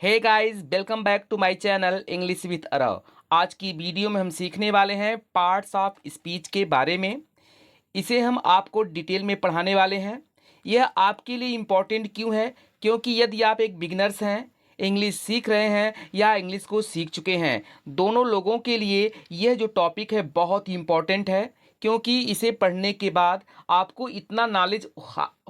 Hey guys, welcome back to my channel English with Aarav. आज की video में हम सीखने वाले हैं पार्ट्स ऑफ स्पीच के बारे में। इसे हम आपको डिटेल में पढ़ाने वाले हैं। यह आपके लिए इम्पॉर्टेंट क्यों है? क्योंकि यदि आप एक बिगनर्स हैं, इंग्लिश सीख रहे हैं या इंग्लिश को सीख चुके हैं, दोनों लोगों के लिए यह जो टॉपिक है बहुत ही इम्पॉर्टेंट है। क्योंकि इसे पढ़ने के बाद आपको इतना नॉलेज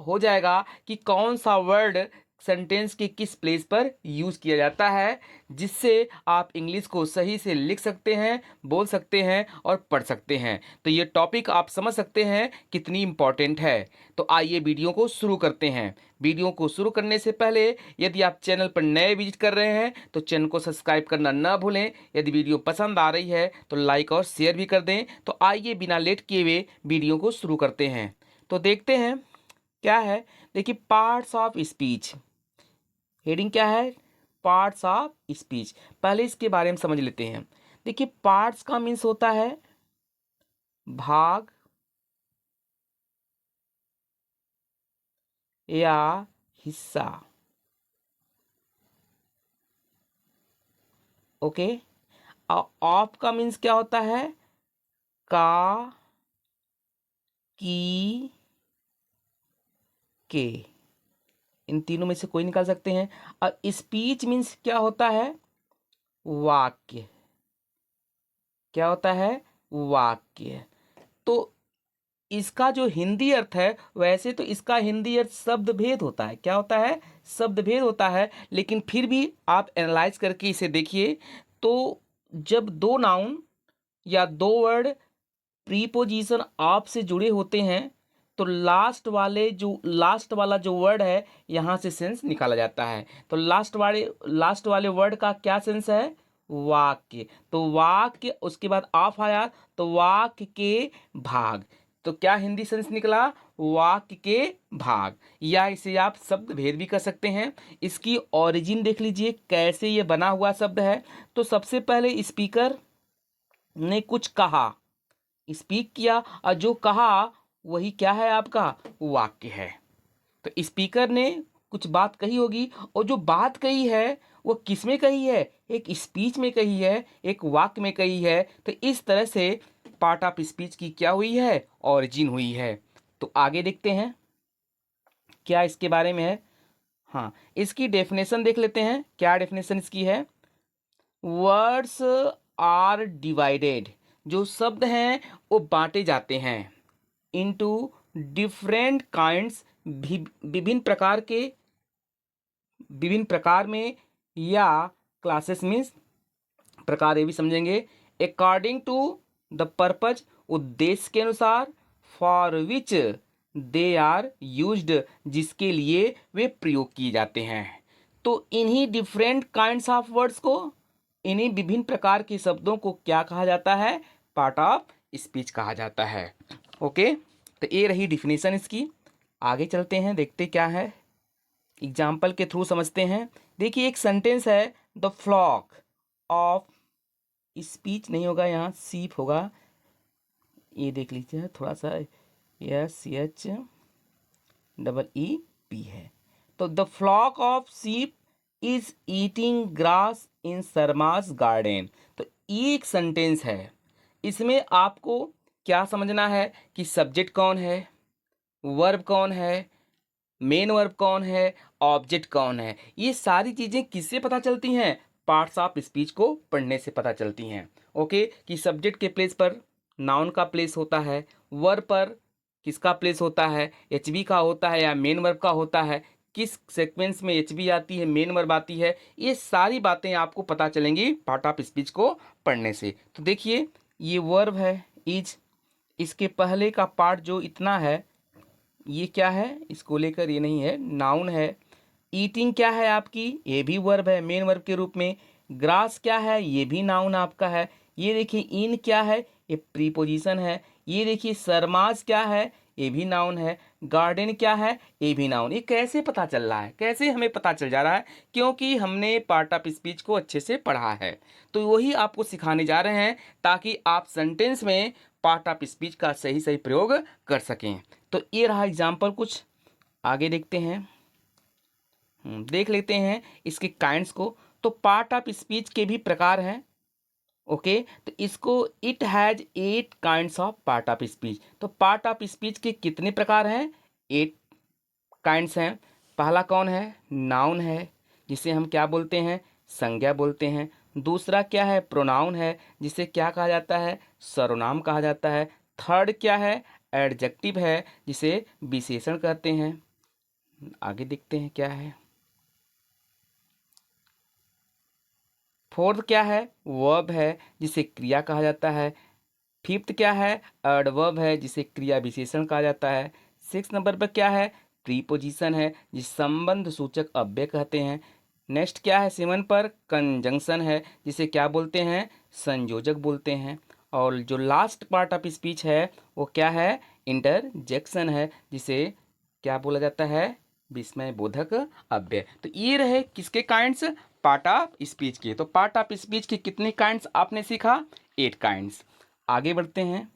हो जाएगा कि कौन सा वर्ड सेंटेंस के किस प्लेस पर यूज़ किया जाता है, जिससे आप इंग्लिश को सही से लिख सकते हैं, बोल सकते हैं और पढ़ सकते हैं। तो ये टॉपिक आप समझ सकते हैं कितनी इम्पॉर्टेंट है। तो आइए वीडियो को शुरू करते हैं। वीडियो को शुरू करने से पहले यदि आप चैनल पर नए विजिट कर रहे हैं तो चैनल को सब्सक्राइब करना न भूलें। यदि वीडियो पसंद आ रही है तो लाइक और शेयर भी कर दें। तो आइए बिना लेट किए हुए वीडियो को शुरू करते हैं। तो देखते हैं क्या है। देखिए, पार्ट्स ऑफ स्पीच, हेडिंग क्या है? Parts of speech. पहले इसके बारे में समझ लेते हैं। देखिए, पार्ट्स का मीन्स होता है भाग या हिस्सा। ओके। ऑफ का मीन्स क्या होता है? का, की, के। इन तीनों में से कोई निकाल सकते हैं। और स्पीच मीन्स क्या होता है? वाक्य। क्या होता है? वाक्य। तो इसका जो हिंदी अर्थ है, वैसे तो इसका हिंदी अर्थ शब्द भेद होता है। क्या होता है? शब्द भेद होता है। लेकिन फिर भी आप एनालाइज करके इसे देखिए तो जब दो नाउन या दो वर्ड प्रीपोजिशन ऑफ से जुड़े होते हैं तो लास्ट वाला जो वर्ड है, यहाँ से सेंस निकाला जाता है। तो लास्ट वाले वर्ड का क्या सेंस है? वाक्य। तो वाक्य, उसके बाद ऑफ आया तो वाक्य के भाग। तो क्या हिंदी सेंस निकला? वाक्य के भाग। या इसे आप शब्द भेद भी कर सकते हैं। इसकी ओरिजिन देख लीजिए कैसे ये बना हुआ शब्द है। तो सबसे पहले स्पीकर ने कुछ कहा, स्पीक किया, और जो कहा वही क्या है? आपका वाक्य है। तो स्पीकर ने कुछ बात कही होगी, और जो बात कही है वो किस में कही है? एक स्पीच में कही है, एक वाक्य में कही है। तो इस तरह से पार्ट ऑफ स्पीच की क्या हुई है? ऑरिजिन हुई है। तो आगे देखते हैं क्या इसके बारे में है। हाँ, इसकी डेफिनेशन देख लेते हैं। क्या डेफिनेशन इसकी है? वर्ड्स आर डिवाइडेड, जो शब्द हैं वो बांटे जाते हैं इनटू डिफरेंट काइंड्स, विभिन्न प्रकार में, या क्लासेस मीन्स प्रकार, ये भी समझेंगे। अकॉर्डिंग टू द पर्पज, उद्देश्य के अनुसार, for which they are used, जिसके लिए वे प्रयोग किए जाते हैं। तो इन्हीं डिफरेंट काइंड्स ऑफ वर्ड्स को, इन्हीं विभिन्न प्रकार के शब्दों को क्या कहा जाता है? पार्ट ऑफ स्पीच कहा जाता है। ओके, तो ये रही डिफिनेशन इसकी। आगे चलते हैं, देखते क्या है, एग्जाम्पल के थ्रू समझते हैं। देखिए, एक सेंटेंस है, द फ्लॉक ऑफ, स्पीच नहीं होगा यहाँ, सीप होगा। ये देख लीजिए थोड़ा सा, SHEE है। तो the flock of sheep is eating grass in Sharma's garden. तो ये एक सेंटेंस है। इसमें आपको क्या समझना है कि सब्जेक्ट कौन है, वर्ब कौन है, मेन वर्ब कौन है, ऑब्जेक्ट कौन है। ये सारी चीज़ें किससे पता चलती हैं? पार्ट्स ऑफ स्पीच को पढ़ने से पता चलती हैं। ओके, कि सब्जेक्ट के प्लेस पर नाउन का प्लेस होता है, वर्ब पर किसका प्लेस होता है, एचबी का होता है या मेन वर्ब का होता है, किस सीक्वेंस में एचबी आती है, मेन वर्ब आती है। ये सारी बातें आपको पता चलेंगी पार्ट ऑफ स्पीच को पढ़ने से। तो देखिए, ये वर्ब है इज, इसके पहले का पार्ट जो इतना है ये क्या है? इसको लेकर ये नहीं है, नाउन है। ईटिंग क्या है आपकी? ये भी वर्ब है मेन वर्ब के रूप में। ग्रास क्या है? ये भी नाउन आपका है। ये देखिए, इन क्या है? ये प्रीपोजिशन है। ये देखिए, सरमाज क्या है? ये भी नाउन है। गार्डन क्या है? ये भी नाउन। ये कैसे पता चल रहा है? कैसे हमें पता चल जा रहा है? क्योंकि हमने पार्ट ऑफ स्पीच को अच्छे से पढ़ा है। तो वही आपको सिखाने जा रहे हैं ताकि आप सेंटेंस में पार्ट ऑफ स्पीच का सही सही प्रयोग कर सकें। तो ये रहा एग्जाम्पल कुछ। आगे देखते हैं। देख लेते हैं इसके काइंड्स को। तो पार्ट ऑफ स्पीच के भी प्रकार हैं। ओके, तो इसको it has 8 kinds of part of speech. तो पार्ट ऑफ स्पीच के कितने प्रकार हैं? 8 काइंड्स हैं। पहला कौन है? नाउन है, जिसे हम क्या बोलते हैं? संज्ञा बोलते हैं। दूसरा क्या है? प्रोनाउन है, जिसे क्या कहा जाता है? सर्वनाम कहा जाता है। थर्ड क्या है? एडजेक्टिव है, जिसे विशेषण कहते हैं। आगे देखते हैं क्या है। फोर्थ क्या है? वर्ब है, जिसे क्रिया कहा जाता है। फिफ्थ क्या है? एडवर्ब है, जिसे क्रिया विशेषण कहा जाता है। 6 नंबर पर क्या है? प्रीपोजिशन है, जिसे संबंध सूचक अव्यय कहते हैं। नेक्स्ट क्या है? 7 पर कंजंक्शन है, जिसे क्या बोलते हैं? संयोजक बोलते हैं। और जो लास्ट पार्ट ऑफ स्पीच है वो क्या है? इंटरजेक्शन है, जिसे क्या बोला जाता है? विस्मय बोधक अव्यय। तो ये रहे किसके काइंड्स? पार्ट ऑफ स्पीच के। तो पार्ट ऑफ स्पीच के कितने काइंड्स आपने सीखा? 8 काइंड्स। आगे बढ़ते हैं,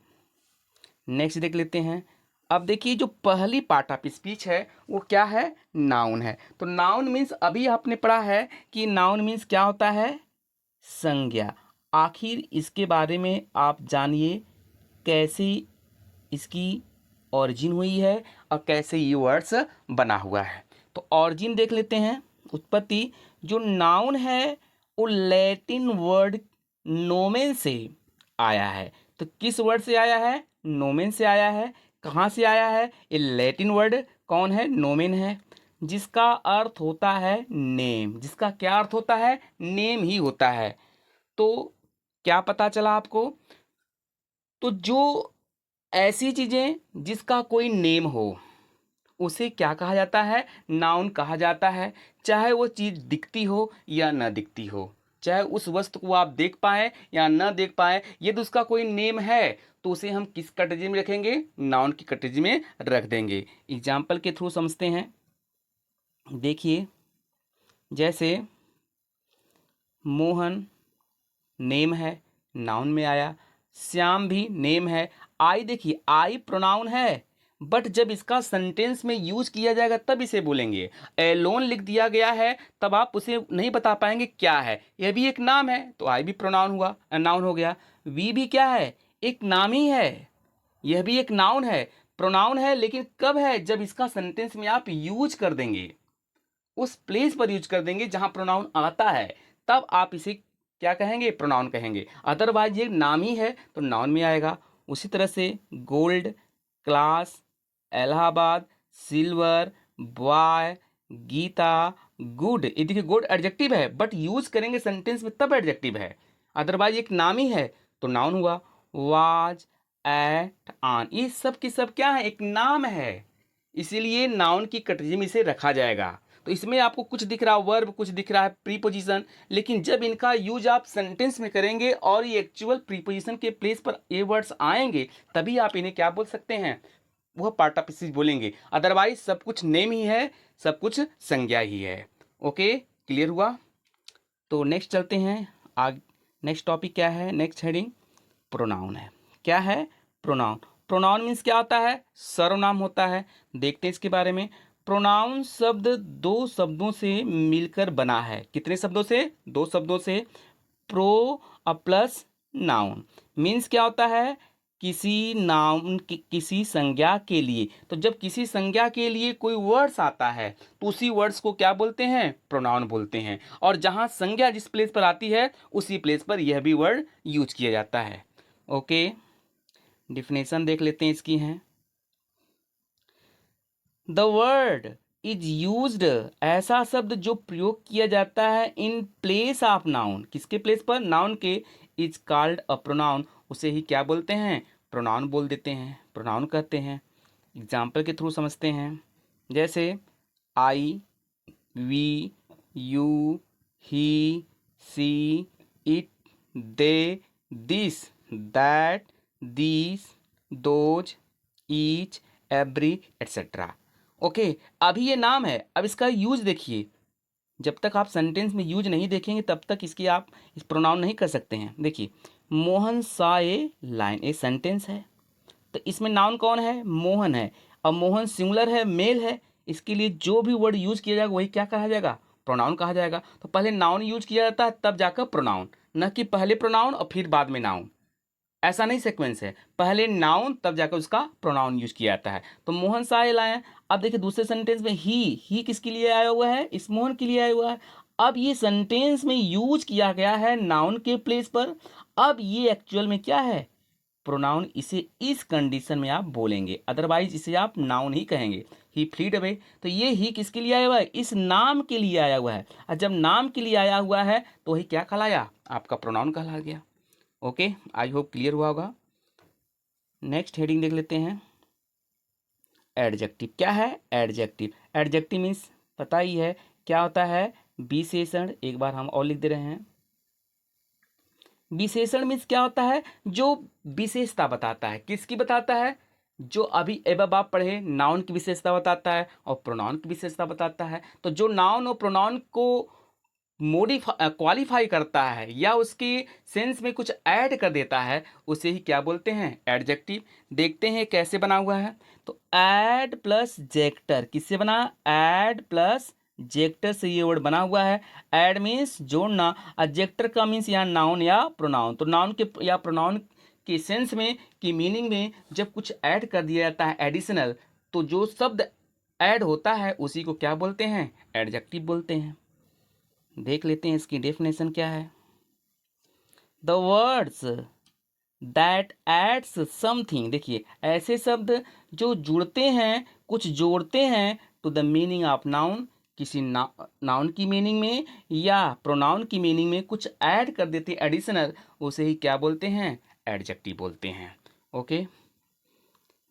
नेक्स्ट देख लेते हैं। अब देखिए जो पहली पार्ट ऑफ स्पीच है वो क्या है? नाउन है। तो नाउन मीन्स अभी आपने पढ़ा है कि नाउन मीन्स क्या होता है? संज्ञा। आखिर इसके बारे में आप जानिए, कैसे इसकी ऑरिजिन हुई है और कैसे ये वर्ड्स बना हुआ है। तो ऑरिजिन देख लेते हैं, उत्पत्ति। जो नाउन है वो लैटिन वर्ड नोमेन से आया है। तो किस वर्ड से आया है? नोमेन से आया है। कहाँ से आया है? ये लैटिन वर्ड कौन है? नोमेन है, जिसका अर्थ होता है नेम। जिसका क्या अर्थ होता है? नेम ही होता है। तो क्या पता चला आपको? तो जो ऐसी चीजें जिसका कोई नेम हो उसे क्या कहा जाता है? नाउन कहा जाता है। चाहे वो चीज दिखती हो या न दिखती हो, चाहे उस वस्तु को आप देख पाए या न देख पाए, यदि उसका कोई नेम है तो उसे हम किस कैटेगरी में रखेंगे? नाउन की कैटेगरी में रख देंगे। एग्जाम्पल के थ्रू समझते हैं। देखिए, जैसे मोहन नेम है, नाउन में आया। श्याम भी नेम है। आई, देखिए आई प्रोनाउन है, बट जब इसका सेंटेंस में यूज किया जाएगा तब इसे बोलेंगे। एलोन लिख दिया गया है तब आप उसे नहीं बता पाएंगे क्या है। यह भी एक नाम है, तो आई भी प्रोनाउन हुआ, नाउन हो गया। वी भी क्या है? एक नाम ही है। यह भी एक नाउन है, प्रोनाउन है, लेकिन कब है? जब इसका सेंटेंस में आप यूज कर देंगे, उस प्लेस पर यूज कर देंगे जहां प्रोनाउन आता है, तब आप इसे क्या कहेंगे? प्रोनाउन कहेंगे। अदरवाइज ये नाम ही है तो नाउन में आएगा। उसी तरह से gold, class, Allahabad, silver, boy, Geeta, good. ये देखिए गुड एडजेक्टिव है, बट यूज करेंगे सेंटेंस में तब एडजेक्टिव है। अदरवाइज एक नाम ही है तो नाउन हुआ। वाज, एट, ऑन, ये सब की सब क्या है? एक नाम है, इसीलिए नाउन की कैटेगरी में इसे रखा जाएगा। तो इसमें आपको कुछ दिख रहा है वर्ब, कुछ दिख रहा है प्रीपोजिशन, लेकिन जब इनका यूज आप सेंटेंस में करेंगे और ये एक्चुअल प्रीपोजिशन के प्लेस पर ये वर्ड्स आएंगे, तभी आप इन्हें क्या बोल सकते हैं? वह पार्ट ऑफ स्पीच बोलेंगे। अदरवाइज सब कुछ नेम ही है, सब कुछ संज्ञा ही है। ओके, क्लियर हुआ? तो नेक्स्ट चलते हैं आग। नेक्स्ट टॉपिक क्या है? नेक्स्ट हेडिंग प्रोनाउन है। क्या है? प्रोनाउन। प्रोनाउन मीन्स क्या होता है? सर्वनाम होता है। देखते हैं इसके बारे में। प्रोनाउन शब्द 2 शब्दों से मिलकर बना है। कितने शब्दों से? 2 शब्दों से। प्रो प्लस नाउन मीन्स क्या होता है? किसी नाउन किसी संज्ञा के लिए। तो जब किसी संज्ञा के लिए कोई वर्ड्स आता है तो उसी वर्ड्स को क्या बोलते हैं? प्रोनाउन बोलते हैं। और जहां संज्ञा जिस प्लेस पर आती है उसी प्लेस पर यह भी वर्ड यूज किया जाता है। ओके, डिफिनेशन देख लेते हैं इसकी हैं। द वर्ड इज यूज्ड, ऐसा शब्द जो प्रयोग किया जाता है इन प्लेस ऑफ नाउन। किसके प्लेस पर? नाउन के। इज कॉल्ड अ प्रोनाउन, उसे ही क्या बोलते हैं? प्रोनाउन बोल देते हैं, प्रोनाउन कहते हैं। एग्जाम्पल के थ्रू समझते हैं। जैसे I, we, you, he, she, it, they, this, that, these, those, each, every, etcetera. Okay, अभी ये नाम है, अब इसका यूज देखिए। जब तक आप सेंटेंस में यूज नहीं देखेंगे तब तक इसकी आप इस प्रोनाउन नहीं कर सकते हैं। देखिए, मोहन सा ए लाइन, ए सेंटेंस है, तो इसमें नाउन कौन है? मोहन है। अब मोहन सिंगुलर है, मेल है, इसके लिए जो भी वर्ड यूज किया जाएगा वही क्या कहा जाएगा, प्रोनाउन कहा जाएगा। तो पहले नाउन यूज किया जाता है तब जाकर प्रोनाउन, न कि पहले प्रोनाउन और फिर बाद में नाउन, ऐसा नहीं सीक्वेंस है, पहले नाउन तब जाकर उसका प्रोनाउन यूज किया जाता है। तो मोहन साहिल आए। अब देखिए दूसरे सेंटेंस में ही किसके लिए आया हुआ है, इस मोहन के लिए आया हुआ है। अब ये सेंटेंस में यूज किया गया है नाउन के प्लेस पर। अब ये एक्चुअल में क्या है, प्रोनाउन। इसे इस कंडीशन में आप बोलेंगे, अदरवाइज इसे आप नाउन ही कहेंगे। ही फ्लीड अवे, तो ये ही किसके लिए आया हुआ है, इस नाम के लिए आया हुआ है। और जब नाम के लिए आया हुआ है तो वही क्या कहलाया, आपका प्रोनाउन कहला गया। ओके, आई होप क्लियर हुआ होगा। नेक्स्ट हेडिंग देख लेते हैं, एडजेक्टिव। क्या है एडजेक्टिव, एडजेक्टिव मीन्स पता ही है क्या होता है, विशेषण। एक बार हम और लिख दे रहे हैं, विशेषण मीन्स क्या होता है, जो विशेषता बताता है। किसकी बताता है, जो अभी एबव आप पढ़े, नाउन की विशेषता बताता है और प्रोनाउन की विशेषता बताता है। तो जो नाउन और प्रोनाउन को क्वालिफाई करता है या उसकी सेंस में कुछ ऐड कर देता है, उसे ही क्या बोलते हैं, एडजेक्टिव। देखते हैं कैसे बना हुआ है। तो ऐड प्लस जेक्टर, किससे बना, ऐड प्लस जेक्टर से ये वर्ड बना हुआ है। ऐड मीन्स जोड़ना, और जेक्टर का मीन्स यहाँ नाउन या प्रोनाउन। तो नाउन के या प्रोनाउन के सेंस में, की मीनिंग में जब कुछ ऐड कर दिया जाता है एडिशनल, तो जो शब्द ऐड होता है उसी को क्या बोलते हैं, एडजेक्टिव बोलते हैं। देख लेते हैं इसकी डेफिनेशन क्या है। The words that adds something, देखिए ऐसे शब्द जो जुड़ते हैं, कुछ जोड़ते हैं to the meaning of noun, किसी नाउन की मीनिंग में या प्रोनाउन की मीनिंग में कुछ ऐड कर देते एडिशनल, उसे ही क्या बोलते हैं, एडजेक्टिव बोलते हैं। ओके,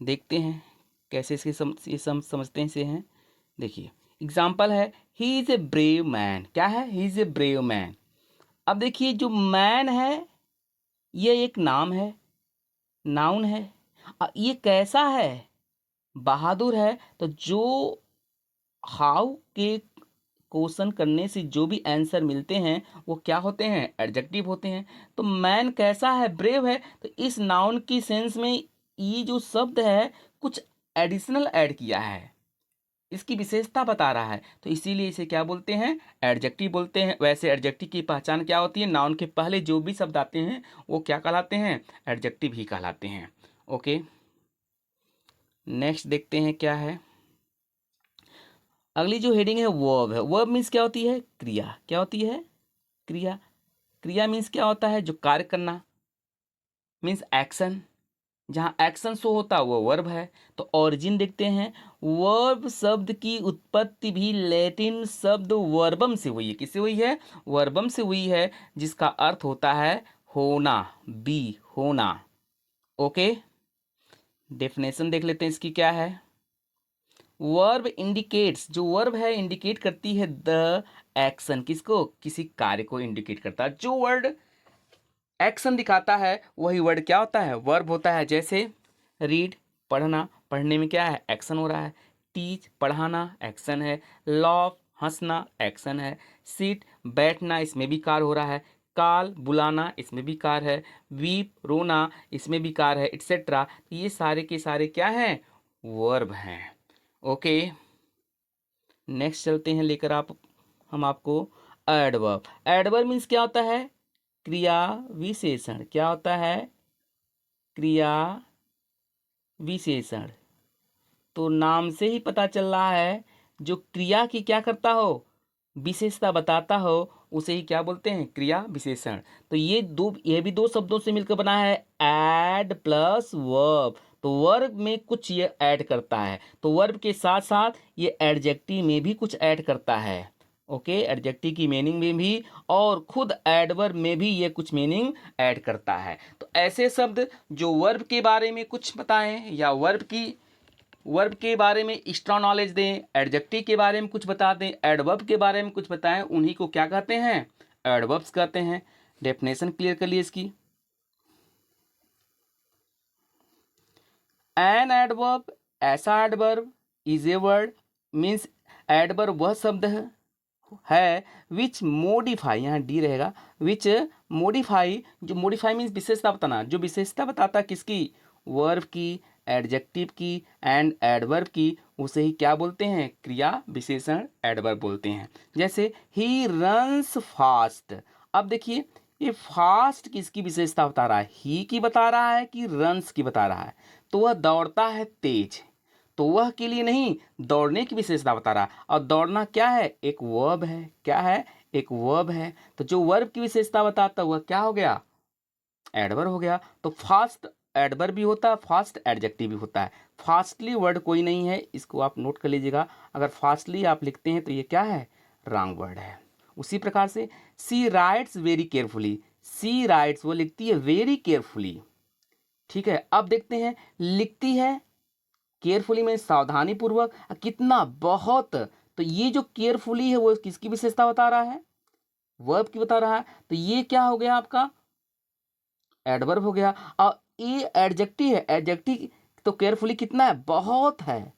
देखते हैं कैसे इसके समझते हैं इसे हैं। देखिए एग्जाम्पल है, he is a brave man. क्या है, he is a brave man. अब देखिए जो मैन है ये एक नाम है, नाउन है। ये कैसा है, बहादुर है। तो जो हाउ के क्वेश्चन करने से जो भी आंसर मिलते हैं वो क्या होते हैं, एडजेक्टिव होते हैं। तो मैन कैसा है, ब्रेव है। तो इस नाउन की सेंस में ये जो शब्द है कुछ एडिशनल ऐड किया है, इसकी विशेषता बता रहा है, तो इसीलिए इसे क्या बोलते हैं, एडजेक्टिव बोलते हैं। वैसे एडजेक्टिव की पहचान क्या होती है, नाउन के पहले जो भी शब्द आते हैं वो क्या कहलाते हैं, एडजेक्टिव ही कहलाते हैं। ओके, नेक्स्ट देखते हैं क्या है। अगली जो हेडिंग है वर्ब है। वर्ब मीन्स क्या होती है, क्रिया। क्या होती है, क्रिया। क्रिया मीन्स क्या होता है, जो कार्य करना, मीन्स एक्शन। जहाँ एक्शन शो होता है वो वर्ब है। तो ओरिजिन देखते हैं, वर्ब शब्द की उत्पत्ति भी लैटिन शब्द वर्बम से हुई है। किससे हुई है, वर्बम से हुई है, जिसका अर्थ होता है होना, बी, होना। ओके, डेफिनेशन देख लेते हैं इसकी क्या है। वर्ब इंडिकेट्स, जो वर्ब है इंडिकेट करती है द एक्शन, किसको, किसी कार्य को इंडिकेट करता है। जो वर्ड एक्शन दिखाता है वही वर्ड क्या होता है, वर्ब होता है। जैसे रीड, पढ़ना, पढ़ने में क्या है, एक्शन हो रहा है। टीच, पढ़ाना, एक्शन है। लॉफ, हंसना, एक्शन है। सीट, बैठना, इसमें भी कार्य हो रहा है। कॉल, बुलाना, इसमें भी कार्य है। वीप, रोना, इसमें भी कार्य है, एटसेट्रा। ये सारे के सारे क्या हैं, वर्ब हैं। ओके, नेक्स्ट चलते हैं लेकर हम आपको एडवर्ब। एडवर्ब मीन्स क्या होता है, क्रिया विशेषण। क्या होता है, क्रिया विशेषण। तो नाम से ही पता चल रहा है, जो क्रिया की क्या करता हो, विशेषता बताता हो, उसे ही क्या बोलते हैं, क्रिया विशेषण। तो ये भी दो शब्दों से मिलकर बना है, एड प्लस वर्ब। तो वर्ब में कुछ ये ऐड करता है, तो वर्ब के साथ साथ ये एडजेक्टिव में भी कुछ ऐड करता है। ओके, एडजेक्टिव की मीनिंग में भी और खुद एडवर्ब में भी ये कुछ मीनिंग ऐड करता है। तो ऐसे शब्द जो वर्ब के बारे में कुछ बताएं या वर्ब के बारे में एक्स्ट्रा नॉलेज दें, एडजेक्टिव के बारे में कुछ बता दें, एडवर्ब के बारे में कुछ बताएं, उन्हीं को क्या कहते हैं, एडवर्ब्स कहते हैं। डेफिनेशन क्लियर कर लिए इसकी। एन एडवर्ब, ऐसा adverb, is a word, means adverb वह शब्द है विच मोडिफाई, यहाँ डी रहेगा, विच मोडिफाई। जो मोडिफाई मीन्स विशेषता बताना, जो विशेषता बताता किसकी, वर्ब की, एडजेक्टिव की एंड एडवर्ब की, उसे ही क्या बोलते हैं, क्रिया विशेषण एडवर्ब बोलते हैं। जैसे ही रन्स फास्ट। अब देखिए ये फास्ट किसकी विशेषता बता रहा है, ही की बता रहा है कि रन्स की बता रहा है। तो वह दौड़ता है तेज, तो वह के लिए नहीं, दौड़ने की विशेषता बता रहा है। और दौड़ना क्या है, एक वर्ब है। क्या है, एक वर्ब है। तो जो वर्ब की विशेषता बताता हुआ क्या हो गया, एडवर्ब हो गया। तो फास्ट एडवर्ब भी होता है, फास्ट एडजेक्टिव भी होता है। फास्टली वर्ड कोई नहीं है, इसको आप नोट कर लीजिएगा। अगर फास्टली आप लिखते हैं तो ये क्या है, रॉन्ग वर्ड है। उसी प्रकार से सी राइट्स वेरी केयरफुली, सी राइट्स वो लिखती है वेरी केयरफुली। ठीक है, अब देखते हैं लिखती है केयरफुली में सावधानी पूर्वक, कितना, बहुत। तो ये जो केयरफुली है वो किसकी विशेषता बता रहा है, वर्ब की बता रहा है। तो ये क्या हो गया आपका, एडवर्ब हो गया। और ये एडजेक्टिव है, एडजेक्टिव तो केयरफुली कितना है, बहुत है।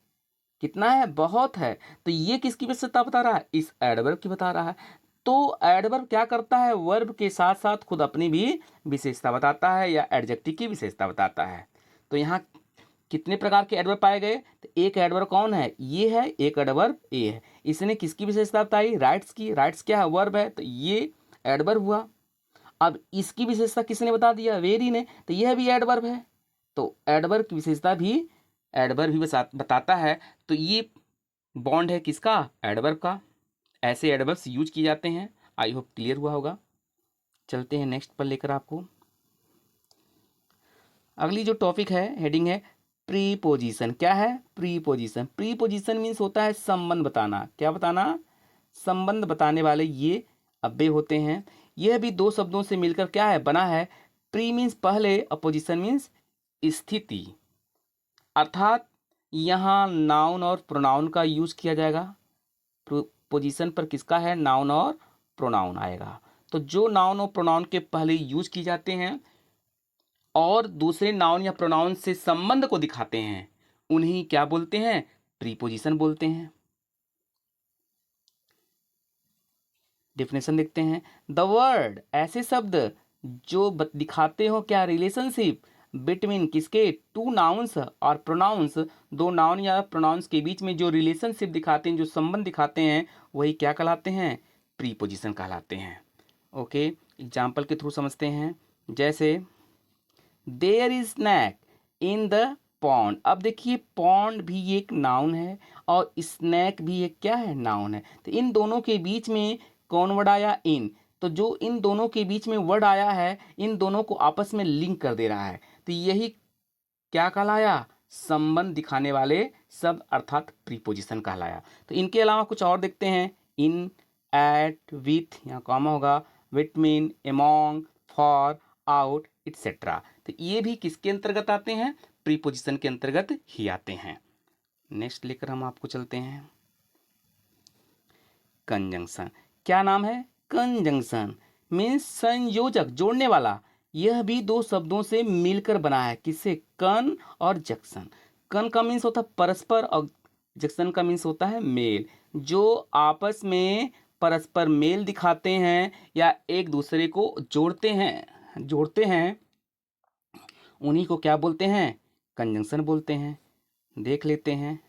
कितना है, बहुत है। तो ये किसकी विशेषता बता रहा है, इस एडवर्ब की बता रहा है। तो एडवर्ब क्या करता है, वर्ब के साथ साथ खुद अपनी भी विशेषता बताता है या एडजेक्टिव की विशेषता बताता है। तो यहाँ कितने प्रकार के एडवर्ब पाए गए, तो एक एडवर्ब कौन है, ये है, एक एडवर्ब ए है। इसने किसकी विशेषता बताई, राइट्स की। राइट्स क्या है, वर्ब है, तो ये एडवर्ब हुआ। अब इसकी विशेषता किसने बता दिया, वेरी ने, तो यह भी एडवर्ब है। तो एडवर्ब की विशेषता भी एडवर्ब भी बताता है। तो ये बॉन्ड है किसका, एडवर्ब का। ऐसे एडवर्ब्स यूज किए जाते हैं। आई होप क्लियर हुआ होगा। चलते हैं नेक्स्ट पर लेकर आपको। अगली जो टॉपिक है, हेडिंग है प्रीपोजिशन। क्या है, प्रीपोजिशन। प्रीपोजिशन मीन्स होता है संबंध बताना। क्या बताना, संबंध बताने वाले ये अव्यय होते हैं। यह भी दो शब्दों से मिलकर क्या है, बना है। प्री मीन्स पहले, अपोजिशन मीन्स स्थिति। अर्थात यहाँ नाउन और प्रोनाउन का यूज किया जाएगा। पोजीशन पर किसका है, नाउन और प्रोनाउन आएगा। तो जो नाउन और प्रोनाउन के पहले यूज किए जाते हैं और दूसरे नाउन या प्रोनाउन से संबंध को दिखाते हैं, उन्हें क्या बोलते हैं, प्रीपोजिशन बोलते हैं। डेफिनेशन देखते हैं। द वर्ड, ऐसे शब्द जो दिखाते हो क्या, रिलेशनशिप बिटवीन किसके, टू नाउन्स और प्रोनाउंस, दो नाउन या प्रोनाउंस के बीच में जो रिलेशनशिप दिखाते हैं, जो संबंध दिखाते हैं, वही क्या कहलाते हैं, प्रीपोजिशन कहलाते हैं। ओके, एग्जाम्पल के थ्रू समझते हैं। जैसे there is snake in the pond. अब देखिए पॉन्ड भी एक नाउन है और स्नैक भी एक क्या है, नाउन है। तो इन दोनों के बीच में कौन वर्ड आया, इन। तो जो इन दोनों के बीच में वर्ड आया है, इन दोनों को आपस में लिंक कर दे रहा है। तो यही क्या कहलाया, संबंध दिखाने वाले शब्द अर्थात प्रीपोजिशन कहलाया। तो इनके अलावा कुछ और देखते हैं। इन, एट, विथ, यहाँ कॉमा होगा, between, among, for, out, et cetera. तो ये भी किसके अंतर्गत आते हैं, प्रीपोजिशन के अंतर्गत ही आते हैं। नेक्स्ट लेकर हम आपको चलते हैं कंजंक्शन। क्या नाम है, कंजंक्शन मीन्स संयोजक, जोड़ने वाला। यह भी दो शब्दों से मिलकर बना है, किससे, कन और जंक्शन। कन का मीन्स होता है परस्पर और जंक्शन का मीन्स होता है मेल। जो आपस में परस्पर मेल दिखाते हैं या एक दूसरे को जोड़ते हैं उन्हीं को क्या बोलते हैं, कंजंक्शन बोलते हैं। देख लेते हैं।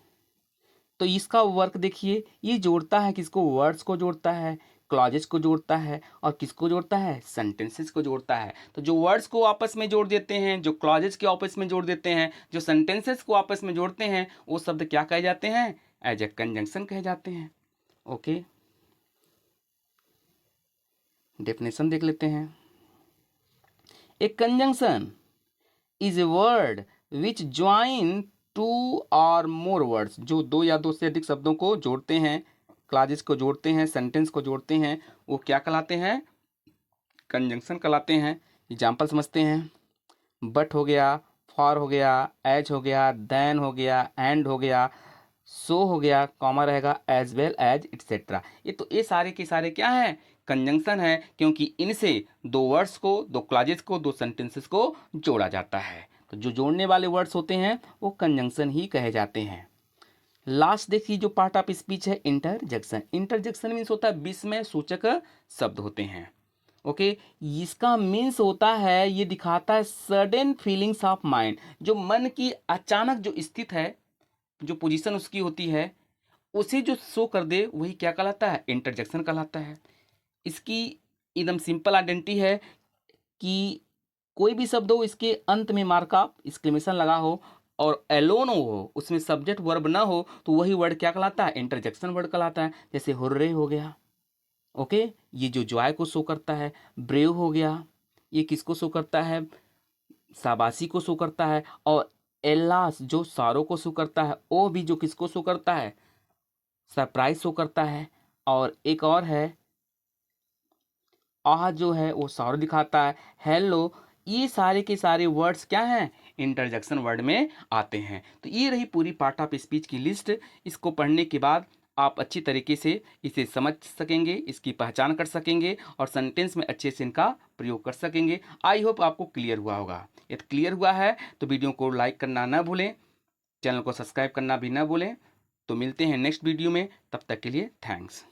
तो इसका वर्क देखिए, ये जोड़ता है किसको, वर्ड्स को जोड़ता है, क्लॉजेस को जोड़ता है, और किसको जोड़ता है, सेंटेंसेस को जोड़ता है। तो जो वर्ड्स को आपस में जोड़ देते हैं, जो क्लॉजेस के आपस में जोड़ देते हैं, जो सेंटेंसेस को आपस में जोड़ते हैं, वो शब्द क्या कहे जाते हैं, एज ए कंजंक्शन कहे जाते हैं। ओके, डेफिनेशन देख लेते हैं। A conjunction is a word which join two और मोर वर्ड्स, जो दो या दो से अधिक शब्दों को जोड़ते हैं, क्लॉजेस को जोड़ते हैं, सेंटेंस को जोड़ते हैं, वो क्या कहलाते हैं, कंजंक्शन कहलाते हैं। एग्जाम्पल समझते हैं। बट हो गया, फॉर हो गया, एज हो गया, देन हो गया, एंड हो गया, सो हो गया, कॉमा रहेगा, एज वेल एज इट्सेट्रा। ये सारे के सारे क्या हैं, कंजंक्शन है, क्योंकि इनसे दो वर्ड्स को, दो क्लॉजेस को, दो सेंटेंसेस को जोड़ा जाता है। तो जो जोड़ने वाले वर्ड्स होते हैं वो कंजंक्शन ही कहे जाते हैं। लास्ट देखिए जो पार्ट ऑफ स्पीच है, इंटरजेक्शन। इंटरजेक्शन मीन्स होता है विस्मय सूचक शब्द होते हैं। ओके, इसका मीन्स होता है, ये दिखाता है सडन फीलिंग्स ऑफ माइंड, जो मन की अचानक जो स्थित है, जो पोजीशन उसकी होती है उसे जो शो कर दे वही क्या कहलाता है, इंटरजेक्शन कहलाता है। इसकी एकदम सिंपल आइडेंटिटी है कि कोई भी शब्द हो इसके अंत में मार्का एक्सक्लेमेशन लगा हो और एलोन हो, उसमें सब्जेक्ट वर्ब ना हो, तो वही वर्ड क्या कहलाता है, इंटरजेक्शन वर्ड कहलाता है। जैसे हुर्रे हो गया, ओके, ये जो जॉय को शो करता है। ब्रेव हो गया, ये किसको शो करता है, शाबाशी को शो करता है। और एल्लास जो सारो को शो करता है, ओ भी जो किसको शो करता है, सरप्राइज शो करता है। और एक और है आह जो है वो सारो दिखाता है, हेलो। ये सारे के सारे वर्ड्स क्या हैं, इंटरजेक्शन वर्ड में आते हैं। तो ये रही पूरी पार्ट ऑफ स्पीच की लिस्ट। इसको पढ़ने के बाद आप अच्छी तरीके से इसे समझ सकेंगे, इसकी पहचान कर सकेंगे और सेंटेंस में अच्छे से इनका प्रयोग कर सकेंगे। आई होप आपको क्लियर हुआ होगा। यदि क्लियर हुआ है तो वीडियो को लाइक करना ना भूलें, चैनल को सब्सक्राइब करना भी ना भूलें। तो मिलते हैं नेक्स्ट वीडियो में, तब तक के लिए थैंक्स।